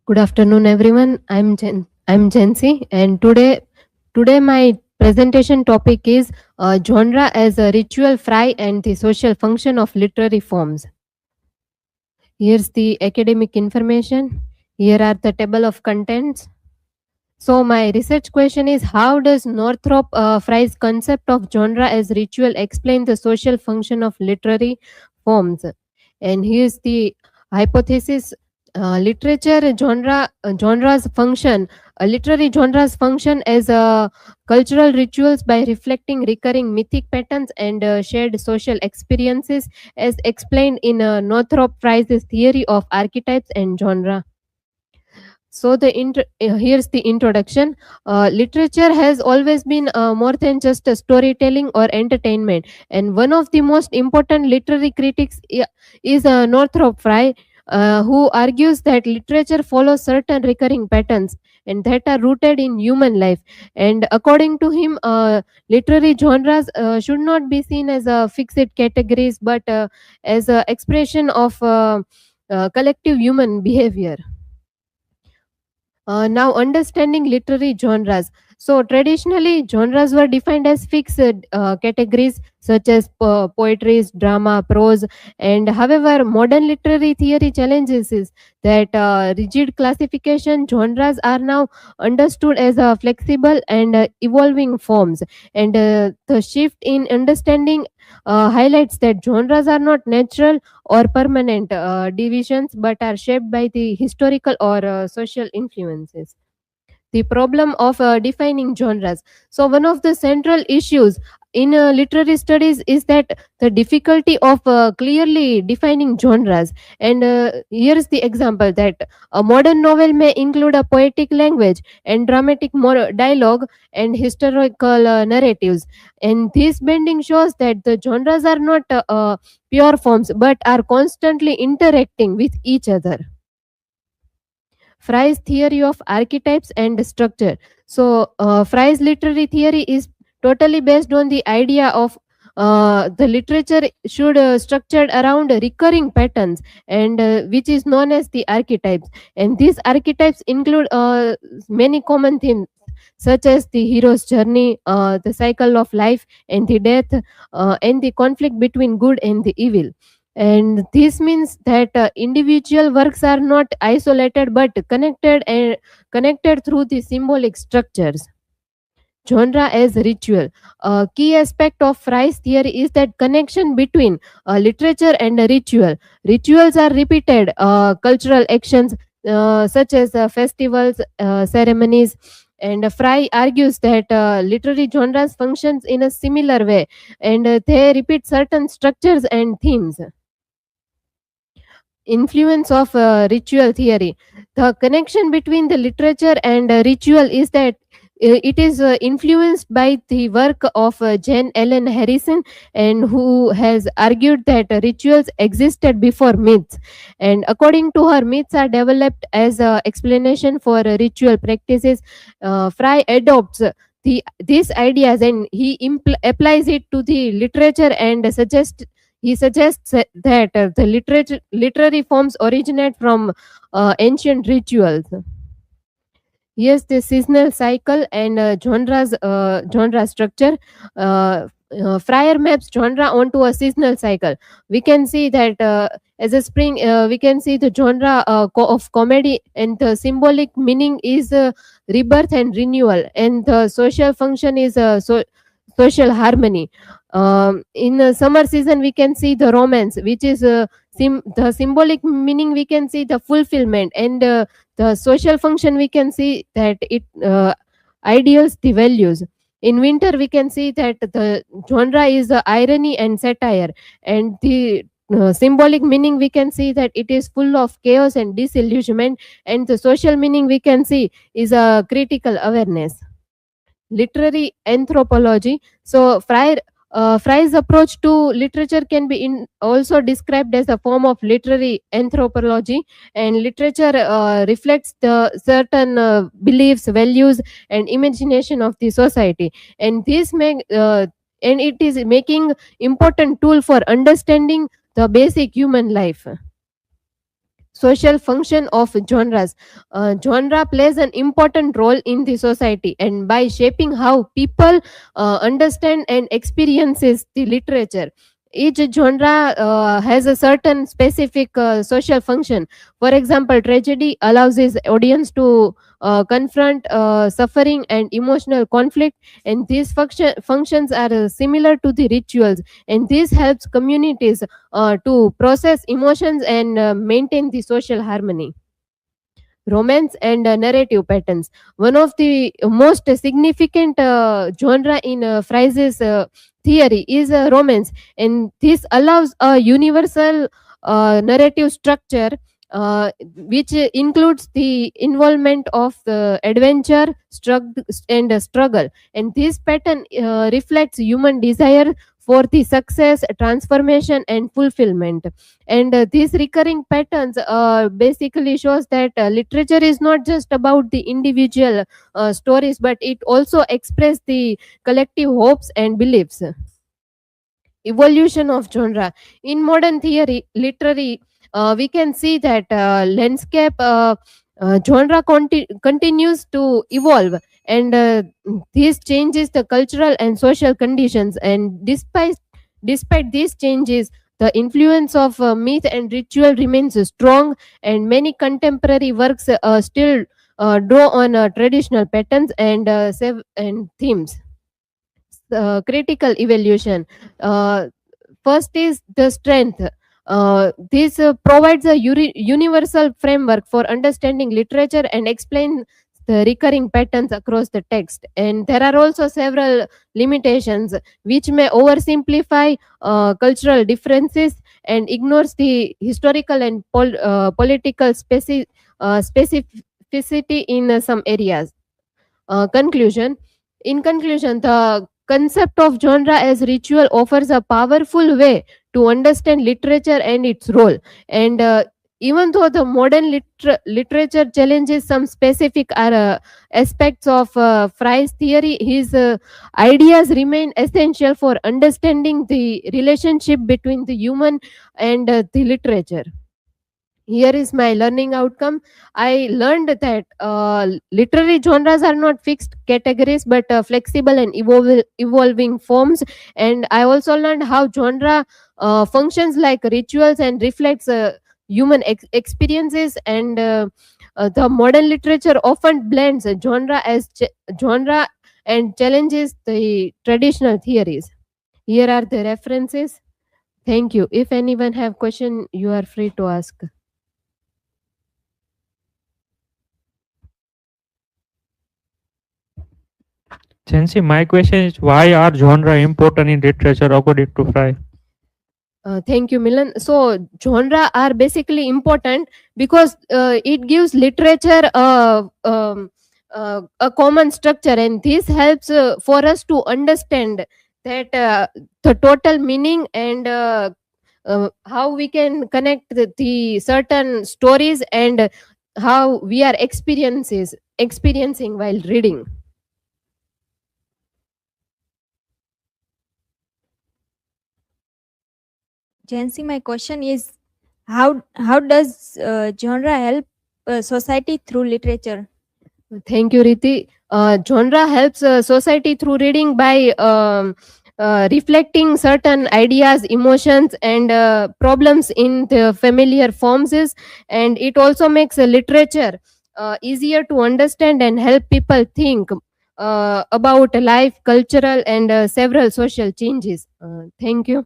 Good afternoon, everyone. I'm Jency, and today my presentation topic is genre as a ritual fry and the social function of literary forms. Here's the academic information. Here are the table of contents. So my research question is: how does Northrop Frye's concept of genre as ritual explain the social function of literary forms? And here's the hypothesis: literature genres function. Literary genres function as cultural rituals by reflecting recurring mythic patterns and shared social experiences, as explained in Northrop Frye's theory of archetypes and genre. So here's the introduction. Literature has always been more than just a storytelling or entertainment, and one of the most important literary critics is Northrop Frye, who argues that literature follows certain recurring patterns and that are rooted in human life. And according to him, literary genres should not be seen as fixed categories, but as an expression of collective human behavior. Now, understanding literary genres. So, traditionally, genres were defined as fixed categories such as poetry, drama, prose, and however, modern literary theory challenges is that rigid classification genres are now understood as flexible and evolving forms, and the shift in understanding highlights that genres are not natural or permanent divisions but are shaped by the historical or social influences. The problem of defining genres. So one of the central issues in literary studies is that the difficulty of clearly defining genres. And here's the example: that a modern novel may include a poetic language and dramatic dialogue and historical narratives, and this bending shows that the genres are not pure forms but are constantly interacting with each other. Frye's theory of archetypes and structure. So, Frye's literary theory is totally based on the idea of the literature should structured around recurring patterns, and which is known as the archetypes. And these archetypes include many common themes such as the hero's journey, the cycle of life and the death, and the conflict between good and the evil. And this means that individual works are not isolated but connected through the symbolic structures. Genre as ritual. A key aspect of Frye's theory is that connection between literature and ritual. Rituals are repeated cultural actions such as festivals, ceremonies, and Frye argues that literary genres functions in a similar way, and they repeat certain structures and themes. Influence of ritual theory. The connection between the literature and ritual is that it is influenced by the work of Jane Ellen Harrison, and who has argued that rituals existed before myths, and according to her, myths are developed as a explanation for ritual practices. Fry adopts these ideas, and he applies it to the literature, and suggests that the literary forms originate from ancient rituals. Yes, the seasonal cycle and genre structure. Fryer maps genre onto a seasonal cycle. We can see that as a spring, we can see the genre of comedy, and the symbolic meaning is rebirth and renewal, and the social function is social harmony. In summer season, we can see the romance, which is the symbolic meaning. We can see the fulfillment, and the social function, we can see that it ideals the values. In winter, we can see that the genre is irony and satire, and the symbolic meaning, we can see that it is full of chaos and disillusionment, and the social meaning, we can see, is a critical awareness. Literary anthropology. So Frye's approach to literature can be also described as a form of literary anthropology, and literature reflects the certain beliefs, values, and imagination of the society, and and it is making important tool for understanding the basic human life. Social function of genres. Genre plays an important role in the society, and by shaping how people understand and experiences the literature. Each genre has a certain specific social function. For example, tragedy allows its audience to confront suffering and emotional conflict, and these functions are similar to the rituals, and this helps communities to process emotions and maintain the social harmony. Romance and narrative patterns. One of the most significant genre in Frye's theory is romance, and this allows a universal narrative structure which includes the involvement of the adventure, struggle, and this pattern reflects human desire for the success, transformation, and fulfillment. And these recurring patterns basically shows that literature is not just about the individual stories, but it also express the collective hopes and beliefs. Evolution of genre. In modern theory literary, we can see that landscape genre continues to evolve, and this changes the cultural and social conditions, and despite these changes, the influence of myth and ritual remains strong, and many contemporary works still draw on traditional patterns and themes. Critical evaluation. First is the strength. This provides a universal framework for understanding literature and explain the recurring patterns across the text. And there are also several limitations which may oversimplify cultural differences and ignores the historical and political specificity in some areas. Conclusion. In conclusion, the concept of genre as ritual offers a powerful way to understand literature and its role. And even though the modern literature challenges some specific aspects of Frye's theory, his ideas remain essential for understanding the relationship between the human and the literature. Here is my learning outcome. I learned that literary genres are not fixed categories but flexible and evolving forms. And I also learned how genre functions like rituals and reflects human experiences. And the modern literature often blends genre and challenges the traditional theories. Here are the references. Thank you. If anyone have question, you are free to ask. Chancy, my question is why are genre important in literature according to Fry? Thank you, Milan. So, genre are basically important because it gives literature a common structure, and this helps for us to understand that the total meaning and how we can connect the certain stories and how we are experiencing while reading. Jancy, my question is how does genre help society through literature? Thank you, Riti. Genre helps society through reading by reflecting certain ideas, emotions, and problems in the familiar forms. And it also makes literature easier to understand and help people think about life, cultural, and several social changes. Thank you.